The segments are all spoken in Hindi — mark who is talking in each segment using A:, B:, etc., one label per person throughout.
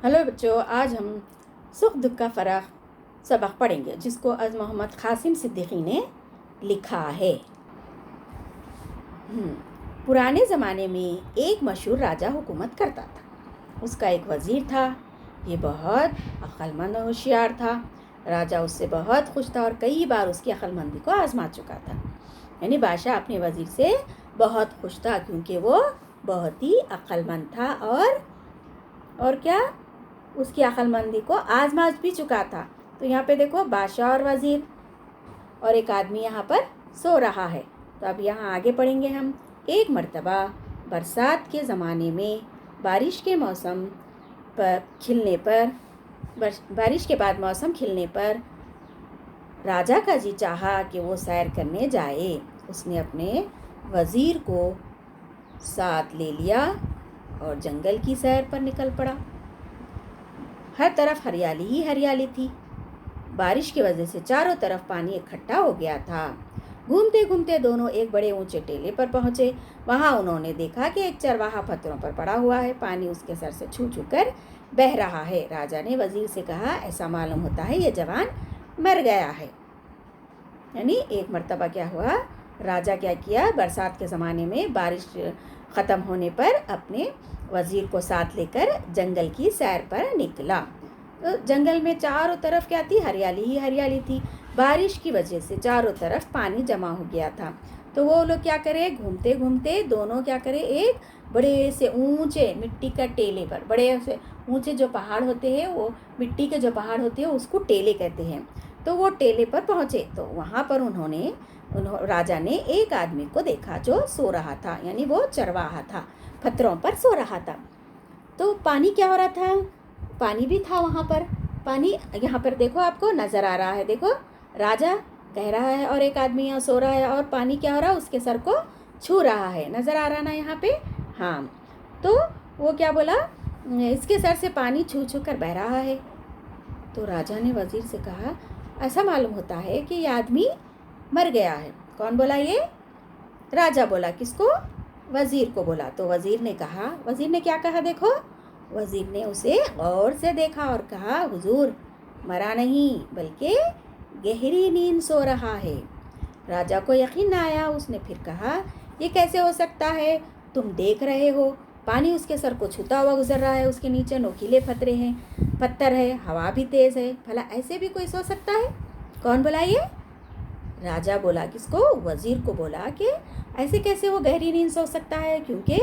A: हेलो बच्चों, आज हम सुख दुख का फ़र्क सबक पढ़ेंगे जिसको अज़ मोहम्मद क़ासिम सिद्दीकी ने लिखा है। पुराने ज़माने में एक मशहूर राजा हुकूमत करता था। उसका एक वज़ीर था। ये बहुत अक्लमंद और होशियार था। राजा उससे बहुत खुश था और कई बार उसकी अक्लमंदी को आजमा चुका था। यानी बादशाह अपने वज़ीर से बहुत खुश था क्योंकि वो बहुत ही अक्लमंद था और क्या उसकी अक्लमंदी को आजमा भी चुका था। तो यहाँ पे देखो, बादशाह और वज़ीर और एक आदमी यहाँ पर सो रहा है। तो अब यहाँ आगे पढ़ेंगे हम। एक मर्तबा बरसात के ज़माने में बारिश के मौसम पर खिलने पर बारिश के बाद मौसम खिलने पर राजा का जी चाहा कि वो सैर करने जाए। उसने अपने वज़ीर को साथ ले लिया और जंगल की सैर पर निकल पड़ा। हर तरफ हरियाली ही हरियाली थी। बारिश की वजह से चारों तरफ पानी इकट्ठा हो गया था। घूमते घूमते दोनों एक बड़े ऊंचे टीले पर पहुंचे। वहां उन्होंने देखा कि एक चरवाहा पत्थरों पर पड़ा हुआ है। पानी उसके सर से छू छू कर बह रहा है। राजा ने वजीर से कहा, ऐसा मालूम होता है ये जवान मर गया है। यानी एक मर्तबा क्या हुआ, राजा क्या किया, बरसात के ज़माने में बारिश ख़त्म होने पर अपने वज़ीर को साथ लेकर जंगल की सैर पर निकला। तो जंगल में चारों तरफ क्या थी, हरियाली ही हरियाली थी। बारिश की वजह से चारों तरफ पानी जमा हो गया था। तो वो लोग क्या करे, घूमते घूमते दोनों क्या करे, एक बड़े से ऊंचे मिट्टी का टेले पर, बड़े से ऊंचे जो पहाड़ होते हैं, वो मिट्टी के जो पहाड़ होते हैं उसको टेले कहते हैं। तो वो टेले पर पहुँचे। तो वहाँ पर राजा ने एक आदमी को देखा जो सो रहा था, यानी वो चरवाहा था, पत्थरों पर सो रहा था। तो पानी क्या हो रहा था, पानी भी था वहाँ पर। पानी यहाँ पर देखो, आपको नज़र आ रहा है। देखो, राजा कह रहा है और एक आदमी यहाँ सो रहा है और पानी क्या हो रहा है, उसके सर को छू रहा है। नज़र आ रहा ना यहाँ पे? हाँ। तो वो क्या बोला, इसके सर से पानी छू छू कर बह रहा है। तो राजा ने वज़ीर से कहा, ऐसा मालूम होता है कि ये आदमी मर गया है। कौन बोला ये? राजा बोला। किसको? वज़ीर को बोला। तो वज़ीर ने कहा, वज़ीर ने क्या कहा देखो, वज़ीर ने उसे गौर से देखा और कहा, हुजूर मरा नहीं बल्कि गहरी नींद सो रहा है। राजा को यकीन न आया। उसने फिर कहा, ये कैसे हो सकता है? तुम देख रहे हो पानी उसके सर को छूता हुआ गुजर रहा है, उसके नीचे नोकीले पत्थर है, हवा भी तेज़ है। भला ऐसे भी कोई सो सकता है? कौन बोला ये? राजा बोला। किसको? वज़ीर को बोला कि ऐसे कैसे वो गहरी नींद सो सकता है, क्योंकि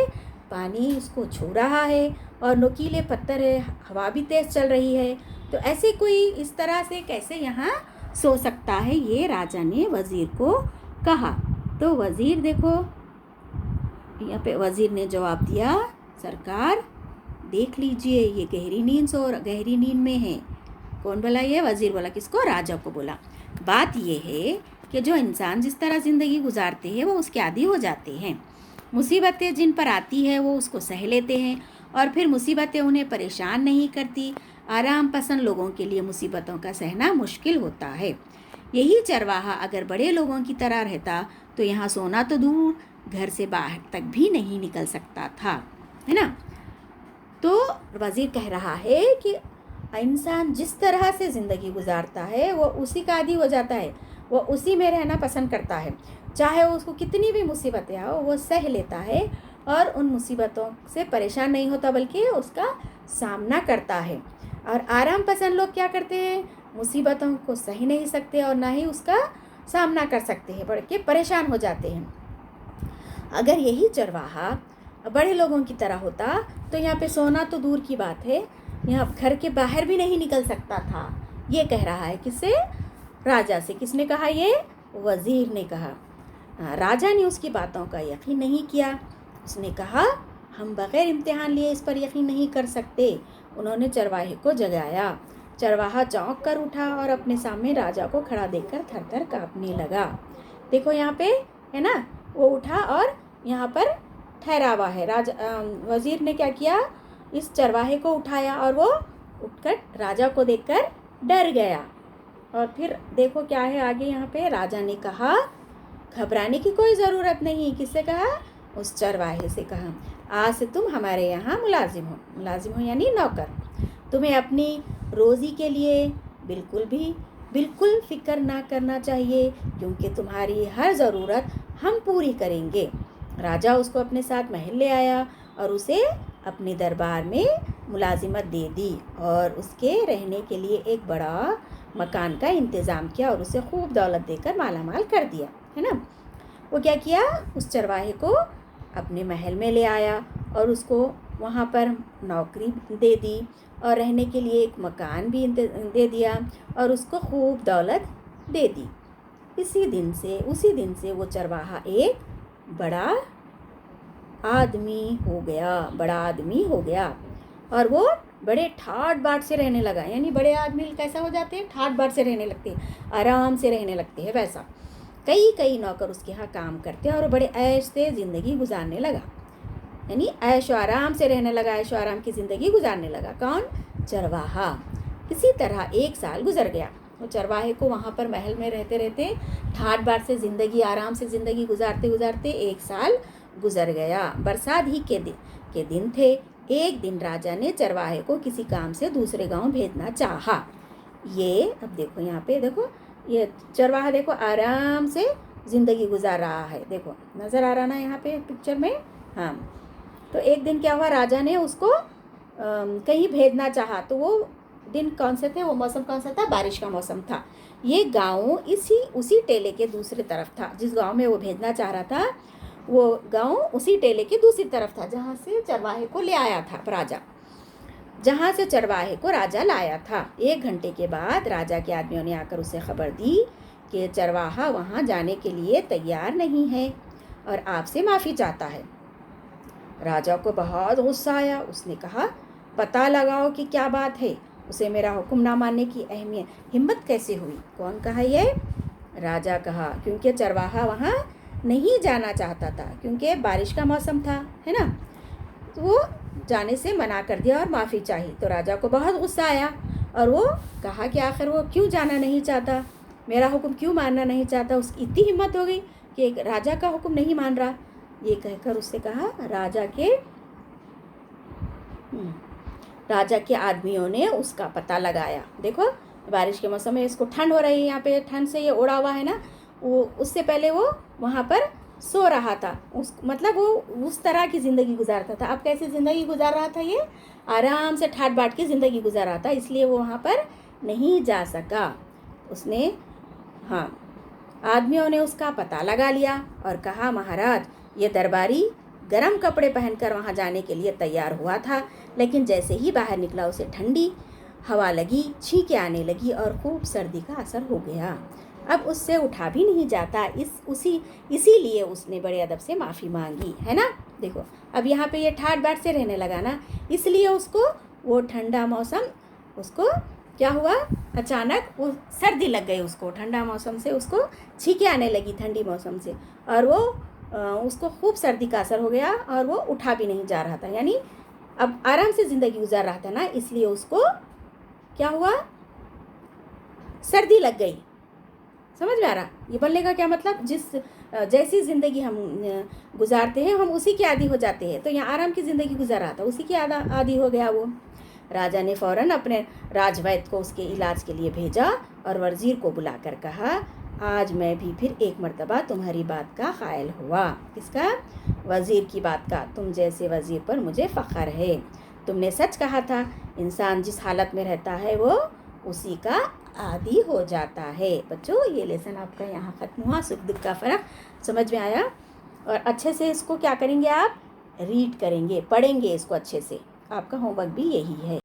A: पानी उसको छू रहा है और नुकीले पत्थर है, हवा भी तेज़ चल रही है। तो ऐसे कोई इस तरह से कैसे यहाँ सो सकता है, ये राजा ने वज़ीर को कहा। तो वज़ीर देखो, यहाँ पे वज़ीर ने जवाब दिया, सरकार देख लीजिए ये गहरी नींद में है। कौन बोला ये? वज़ीर बोला। किसको? राजा को बोला। बात ये है कि जो इंसान जिस तरह ज़िंदगी गुजारते हैं वो उसके आदी हो जाते हैं। मुसीबतें जिन पर आती है वो उसको सह लेते हैं और फिर मुसीबतें उन्हें परेशान नहीं करती। आराम पसंद लोगों के लिए मुसीबतों का सहना मुश्किल होता है। यही चरवाहा अगर बड़े लोगों की तरह रहता तो यहाँ सोना तो दूर, घर से बाहर तक भी नहीं निकल सकता था, है ना। तो वज़ीर कह रहा है कि इंसान जिस तरह से ज़िंदगी गुजारता है वो उसी का आदी हो जाता है, वो उसी में रहना पसंद करता है। चाहे उसको कितनी भी मुसीबतें आओ वो सह लेता है और उन मुसीबतों से परेशान नहीं होता बल्कि उसका सामना करता है। और आराम पसंद लोग क्या करते हैं, मुसीबतों को सह नहीं सकते और ना ही उसका सामना कर सकते हैं, बल्कि परेशान हो जाते हैं। अगर यही चरवाहा बड़े लोगों की तरह होता तो यहाँ पे सोना तो दूर की बात है, यहाँ घर के बाहर भी नहीं निकल सकता था। ये कह रहा है। किससे? राजा से। किसने कहा ये? वज़ीर ने कहा। राजा ने उसकी बातों का यकीन नहीं किया। उसने कहा, हम बग़ैर इम्तिहान लिए इस पर यकीन नहीं कर सकते। उन्होंने चरवाहे को जगाया। चरवाहा चौंक कर उठा और अपने सामने राजा को खड़ा देखकर थर थर काँपने लगा। देखो यहाँ पे है ना, वो उठा और यहाँ पर ठहरा हुआ है। वज़ीर ने क्या किया, इस चरवाहे को उठाया और वो उठकर राजा को देखकर डर गया। और फिर देखो क्या है आगे यहाँ पे, राजा ने कहा, घबराने की कोई ज़रूरत नहीं। किससे कहा? उस चरवाहे से कहा, आज से तुम हमारे यहाँ मुलाजिम हो यानी नौकर। तुम्हें अपनी रोज़ी के लिए बिल्कुल फ़िक्र ना करना चाहिए, क्योंकि तुम्हारी हर ज़रूरत हम पूरी करेंगे। राजा उसको अपने साथ महल ले आया और उसे अपने दरबार में मुलाजिमत दे दी और उसके रहने के लिए एक बड़ा मकान का इंतज़ाम किया और उसे खूब दौलत देकर मालामाल कर दिया, है ना। वो क्या किया, उस चरवाहे को अपने महल में ले आया और उसको वहाँ पर नौकरी दे दी और रहने के लिए एक मकान भी दे दिया और उसको खूब दौलत दे दी। उसी दिन से वो चरवाहा एक बड़ा आदमी हो गया और वो बड़े ठाट बाट से रहने लगा। यानी बड़े आदमी कैसा हो जाते हैं, ठाट बाट से रहने लगते हैं, आराम से रहने लगते हैं। वैसा कई नौकर उसके यहाँ काम करते हैं और वो बड़े ऐश से ज़िंदगी गुजारने लगा। यानी ऐश आराम से रहने लगा, ऐश आराम की ज़िंदगी गुजारने लगा। कौन? चरवाहा। इसी तरह 1 साल गुजर गया। वो चरवाहे को वहाँ पर महल में रहते ठाट बाट से ज़िंदगी, आराम से ज़िंदगी गुजारते 1 साल गुजर गया। बरसात ही के दिन थे। एक दिन राजा ने चरवाहे को किसी काम से दूसरे गांव भेजना चाहा। ये अब देखो, यहाँ पे देखो, ये चरवाहा देखो आराम से ज़िंदगी गुजार रहा है। देखो नज़र आ रहा ना यहाँ पे पिक्चर में। हाँ, तो एक दिन क्या हुआ, राजा ने उसको कहीं भेजना चाहा। तो वो दिन कौन से थे, वो मौसम कौन सा था? बारिश का मौसम था। ये गांव उसी टेले के दूसरी तरफ था। जिस गांव में वो भेजना चाह रहा था, वो गांव उसी टेले के दूसरी तरफ था जहाँ से चरवाहे को ले आया था राजा, जहाँ से चरवाहे को राजा लाया था। 1 घंटे के बाद राजा के आदमियों ने आकर उसे खबर दी कि चरवाहा वहाँ जाने के लिए तैयार नहीं है और आपसे माफ़ी चाहता है। राजा को बहुत गुस्सा आया। उसने कहा, पता लगाओ कि क्या बात है। उसे मेरा हुक्म ना मानने की हिम्मत कैसे हुई? कौन कहा ये? राजा कहा, क्योंकि चरवाहा वहाँ नहीं जाना चाहता था, क्योंकि बारिश का मौसम था, है ना। तो वो जाने से मना कर दिया और माफ़ी चाही। तो राजा को बहुत गुस्सा आया और वो कहा कि आखिर वो क्यों जाना नहीं चाहता, मेरा हुक्म क्यों मानना नहीं चाहता। उसकी इतनी हिम्मत हो गई कि एक राजा का हुक्म नहीं मान रहा। ये कहकर उससे कहा, राजा के आदमियों ने उसका पता लगाया। देखो बारिश के मौसम में इसको ठंड हो रही है, यहाँ पे ठंड से ये ओढ़ा हुआ है ना। वो उससे पहले वो वहाँ पर सो रहा था। मतलब वो उस तरह की ज़िंदगी गुजारता था। अब कैसी ज़िंदगी गुजार रहा था? ये आराम से ठाट बाट की ज़िंदगी गुजार रहा था, इसलिए वो वहाँ पर नहीं जा सका। उसने, हाँ, आदमियों ने उसका पता लगा लिया और कहा, महाराज, ये दरबारी गर्म कपड़े पहनकर वहाँ जाने के लिए तैयार हुआ था, लेकिन जैसे ही बाहर निकला उसे ठंडी हवा लगी, छींकें आने लगी और खूब सर्दी का असर हो गया। अब उससे उठा भी नहीं जाता। इसीलिए उसने बड़े अदब से माफ़ी मांगी, है ना। देखो अब यहाँ पे ये ठाट बाट से रहने लगा ना, इसलिए उसको वो ठंडा मौसम, उसको क्या हुआ, अचानक वो सर्दी लग गई उसको। ठंडा मौसम से उसको छींकें आने लगी, ठंडी मौसम से, और वो उसको खूब सर्दी का असर हो गया और वो उठा भी नहीं जा रहा था। यानी अब आराम से ज़िंदगी गुजार रहा था ना, इसलिए उसको क्या हुआ, सर्दी लग गई। समझ में आ रहा? ये बोलने का क्या मतलब, जैसी ज़िंदगी हम गुजारते हैं हम उसी के आदी हो जाते हैं। तो यहाँ आराम की ज़िंदगी गुजार रहा था, उसी के आदी हो गया वो। राजा ने फ़ौरन अपने राजवैद्य को उसके इलाज के लिए भेजा और वज़ीर को बुलाकर कहा, आज मैं भी फिर एक मर्तबा तुम्हारी बात का क़ायल हुआ। किसका? वज़ीर की बात का। तुम जैसे वज़ीर पर मुझे फ़ख्र है। तुमने सच कहा था, इंसान जिस हालत में रहता है वो उसी का आदी हो जाता है। बच्चों, ये लेसन आपका यहाँ ख़त्म हुआ। सुख दुख का फ़र्क समझ में आया? और अच्छे से इसको क्या करेंगे आप? रीड करेंगे, पढ़ेंगे इसको अच्छे से। आपका होमवर्क भी यही है।